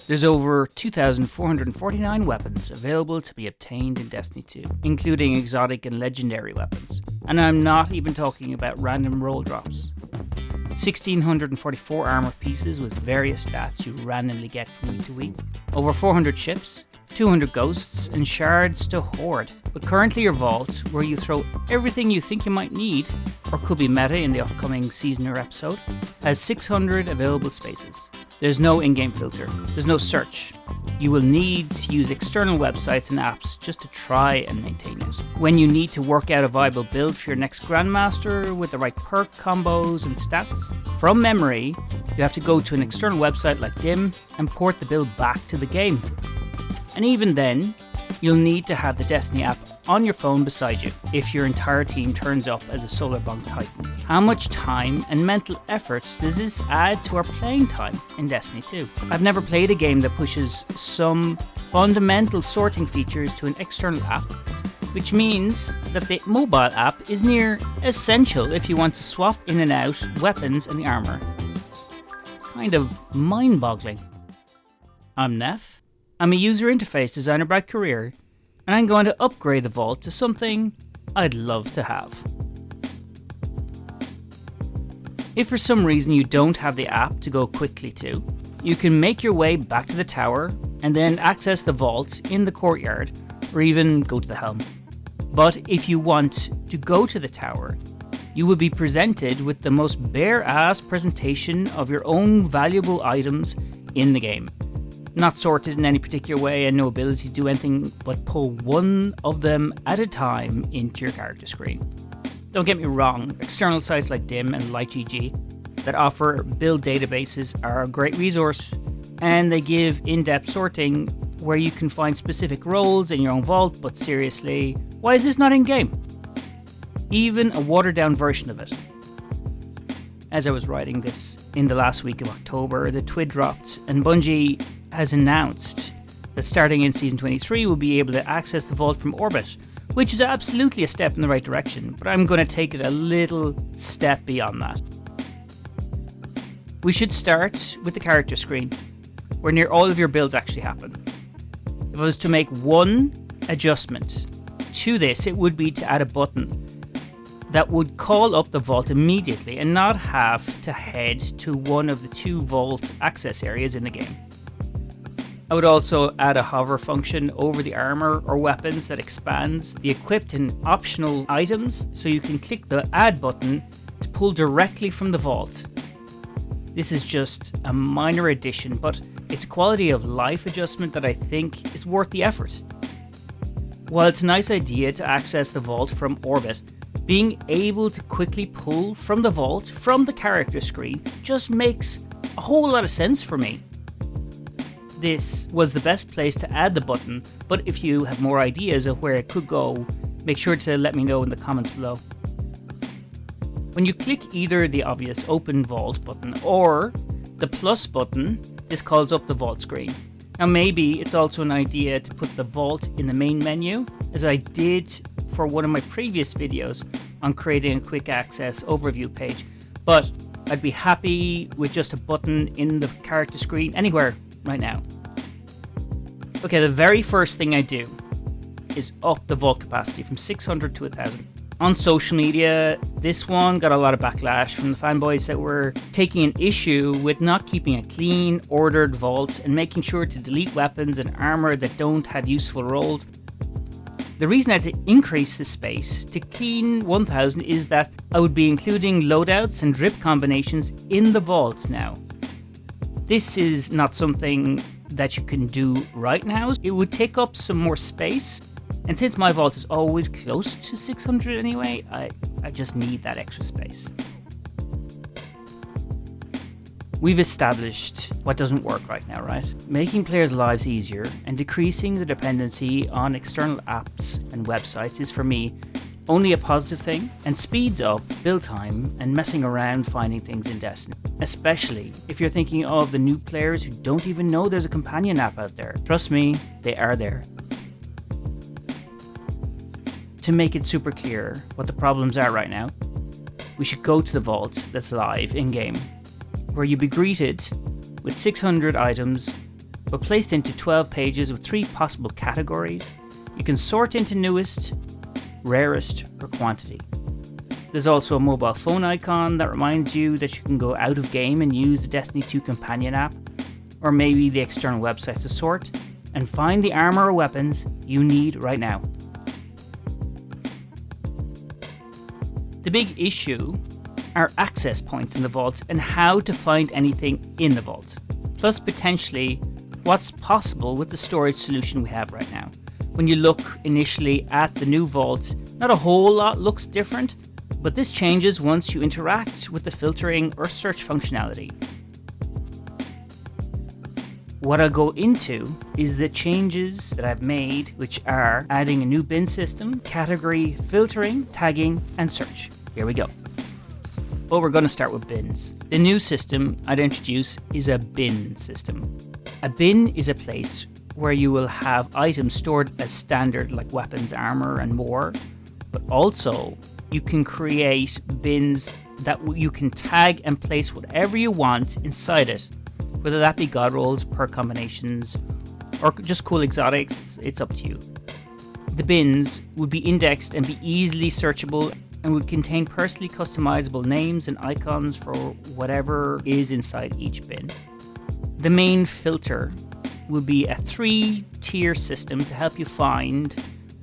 There's over 2,449 weapons available to be obtained in Destiny 2, including exotic and legendary weapons. And I'm not even talking about random roll drops. 1,644 armor pieces with various stats you randomly get from week to week. Over 400 ships, 200 ghosts, and shards to hoard. But currently your vault, where you throw everything you think you might need, or could be meta in the upcoming season or episode, has 600 available spaces. There's no in-game filter, there's no search. You will need to use external websites and apps just to try and maintain it. When you need to work out a viable build for your next Grandmaster with the right perk combos and stats, from memory, you have to go to an external website like DIM and port the build back to the game. And even then, you'll need to have the Destiny app on your phone beside you if your entire team turns up as a Solarbound Titan. How much time and mental effort does this add to our playing time in Destiny 2? I've never played a game that pushes some fundamental sorting features to an external app, which means that the mobile app is near essential if you want to swap in and out weapons and armor. It's kind of mind-boggling. I'm Neph. I'm a user interface designer by career, and I'm going to upgrade the vault to something I'd love to have. If for some reason you don't have the app to go quickly to, you can make your way back to the tower and then access the vault in the courtyard, or even go to the helm. But if you want to go to the tower, you will be presented with the most bare-ass presentation of your own valuable items in the game. Not sorted in any particular way and no ability to do anything but pull one of them at a time into your character screen. Don't get me wrong, external sites like DIM and LightGG that offer build databases are a great resource, and they give in-depth sorting where you can find specific roles in your own vault, but seriously, why is this not in-game? Even a watered-down version of it. As I was writing this in the last week of October, the TWID dropped, and Bungie has announced that starting in Season 23 we'll be able to access the vault from orbit, which is absolutely a step in the right direction, but I'm going to take it a little step beyond that. We should start with the character screen, where near all of your builds actually happen. If I was to make one adjustment to this, it would be to add a button that would call up the vault immediately and not have to head to one of the two vault access areas in the game. I would also add a hover function over the armor or weapons that expands the equipped and optional items, so you can click the add button to pull directly from the vault. This is just a minor addition, but it's a quality of life adjustment that I think is worth the effort. While it's a nice idea to access the vault from orbit, being able to quickly pull from the vault from the character screen just makes a whole lot of sense for me. This was the best place to add the button, but if you have more ideas of where it could go, make sure to let me know in the comments below. When you click either the obvious open vault button or the plus button, this calls up the vault screen. Now maybe it's also an idea to put the vault in the main menu, as I did for one of my previous videos on creating a quick access overview page, but I'd be happy with just a button in the character screen anywhere right now. Okay, the very first thing I do is up the vault capacity from 600 to 1,000. On social media, this one got a lot of backlash from the fanboys that were taking an issue with not keeping a clean, ordered vault and making sure to delete weapons and armor that don't have useful roles. The reason I had to increase the space to clean 1,000 is that I would be including loadouts and drip combinations in the vault now. This is not something that you can do right now. It would take up some more space, and since my vault is always close to 600 anyway, I just need that extra space. We've established what doesn't work right now, right? Making players' lives easier and decreasing the dependency on external apps and websites is, for me, only a positive thing, and speeds up build time and messing around finding things in Destiny. Especially if you're thinking of the new players who don't even know there's a companion app out there. Trust me, they are there. To make it super clear what the problems are right now, we should go to the vault that's live in-game, where you'll be greeted with 600 items but placed into 12 pages with 3 possible categories. You can sort into newest, rarest, or quantity. There's also a mobile phone icon that reminds you that you can go out of game and use the Destiny 2 companion app, or maybe the external websites to sort and find the armor or weapons you need right now. The big issue are access points in the vault and how to find anything in the vault, plus potentially what's possible with the storage solution we have right now. When you look initially at the new vault, not a whole lot looks different, but this changes once you interact with the filtering or search functionality. What I'll go into is the changes that I've made, which are adding a new bin system, category filtering, tagging, and search. Here we go. Well, we're going to start with bins. The new system I'd introduce is a bin system. A bin is a place where you will have items stored as standard, like weapons, armor, and more, but also you can create bins that you can tag and place whatever you want inside it, whether that be god rolls, perk combinations, or just cool exotics. It's up to you. The bins would be indexed and be easily searchable and would contain personally customizable names and icons for whatever is inside each bin. The main filter would be a 3-tier system to help you find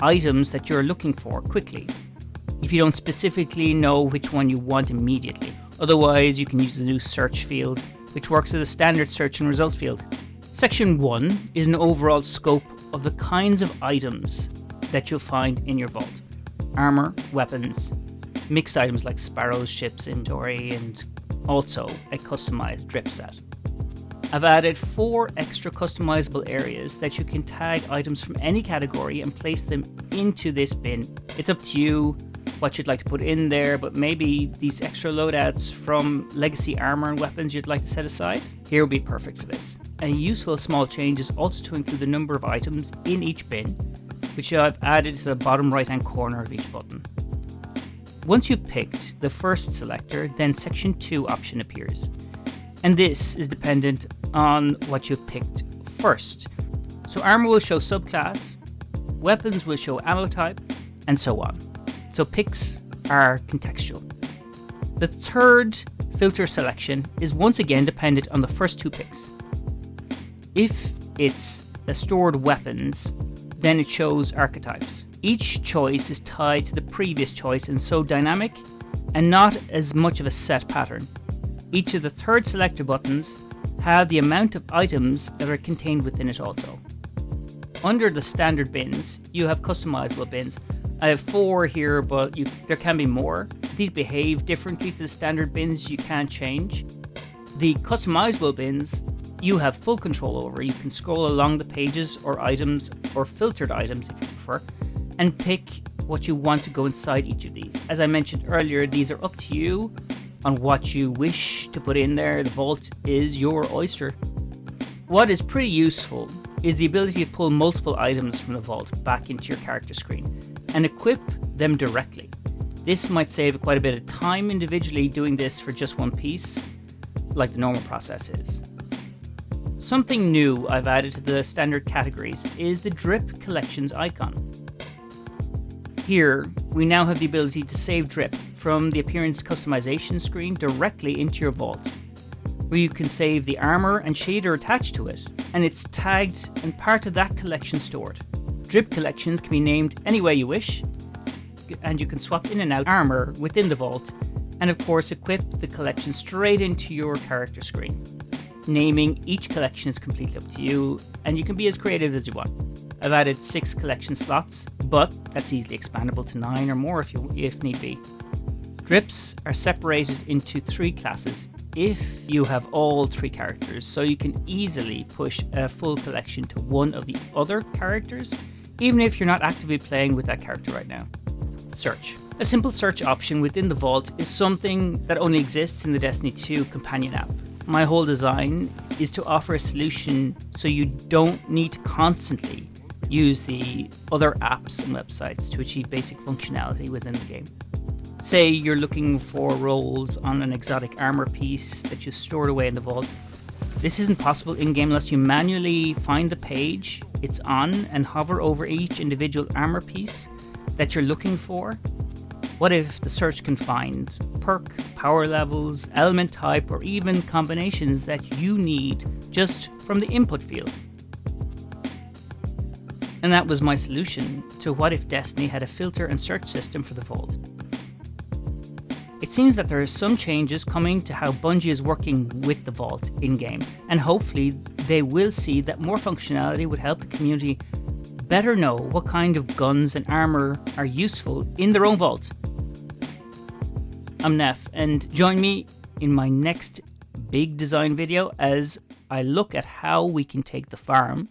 items that you're looking for quickly, if you don't specifically know which one you want immediately. Otherwise, you can use the new search field, which works as a standard search and result field. Section 1 is an overall scope of the kinds of items that you'll find in your vault. Armor, weapons, mixed items like sparrows, ships, inventory, and also a customized drip set. I've added 4 extra customizable areas that you can tag items from any category and place them into this bin. It's up to you what you'd like to put in there, but maybe these extra loadouts from legacy armor and weapons you'd like to set aside, here will be perfect for this. A useful small change is also to include the number of items in each bin, which I've added to the bottom right hand corner of each button. Once you've picked the first selector, then section 2 option appears. And this is dependent on what you've picked first. So armor will show subclass, weapons will show ammo type, and so on. So picks are contextual. The third filter selection is once again dependent on the first 2 picks. If it's a stored weapons, then it shows archetypes. Each choice is tied to the previous choice and so dynamic and not as much of a set pattern. Each of the third selector buttons have the amount of items that are contained within it also. Under the standard bins, you have customizable bins. I have 4 here, but there can be more. These behave differently to the standard bins you can't change. The customizable bins, you have full control over. You can scroll along the pages or items or filtered items if you prefer and pick what you want to go inside each of these. As I mentioned earlier, these are up to you on what you wish to put in there. The vault is your oyster. What is pretty useful is the ability to pull multiple items from the vault back into your character screen and equip them directly. This might save quite a bit of time individually doing this for just one piece, like the normal process is. Something new I've added to the standard categories is the drip collections icon. Here, we now have the ability to save drip from the appearance customization screen directly into your vault, where you can save the armor and shader attached to it, and it's tagged and part of that collection stored. Drip collections can be named any way you wish, and you can swap in and out armor within the vault, and of course equip the collection straight into your character screen. Naming each collection is completely up to you, and you can be as creative as you want. I've added 6 collection slots, but that's easily expandable to 9 or more if need be. Drips are separated into 3 classes if you have all 3 characters, so you can easily push a full collection to one of the other characters, even if you're not actively playing with that character right now. Search. A simple search option within the vault is something that only exists in the Destiny 2 companion app. My whole design is to offer a solution so you don't need to constantly use the other apps and websites to achieve basic functionality within the game. Say you're looking for rolls on an exotic armor piece that you've stored away in the vault. This isn't possible in-game unless you manually find the page it's on and hover over each individual armor piece that you're looking for. What if the search can find perk, power levels, element type, or even combinations that you need just from the input field? And that was my solution to what if Destiny had a filter and search system for the Vault. It seems that there are some changes coming to how Bungie is working with the Vault in-game, and hopefully they will see that more functionality would help the community better know what kind of guns and armor are useful in their own Vault. I'm Neph, and join me in my next big design video as I look at how we can take the farm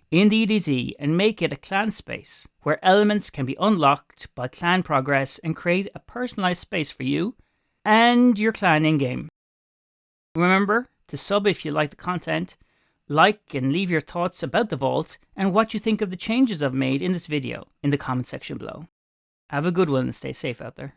in the EDZ and make it a clan space where elements can be unlocked by clan progress and create a personalized space for you and your clan in-game. Remember to sub if you like the content, like and leave your thoughts about the Vault and what you think of the changes I've made in this video in the comment section below. Have a good one and stay safe out there.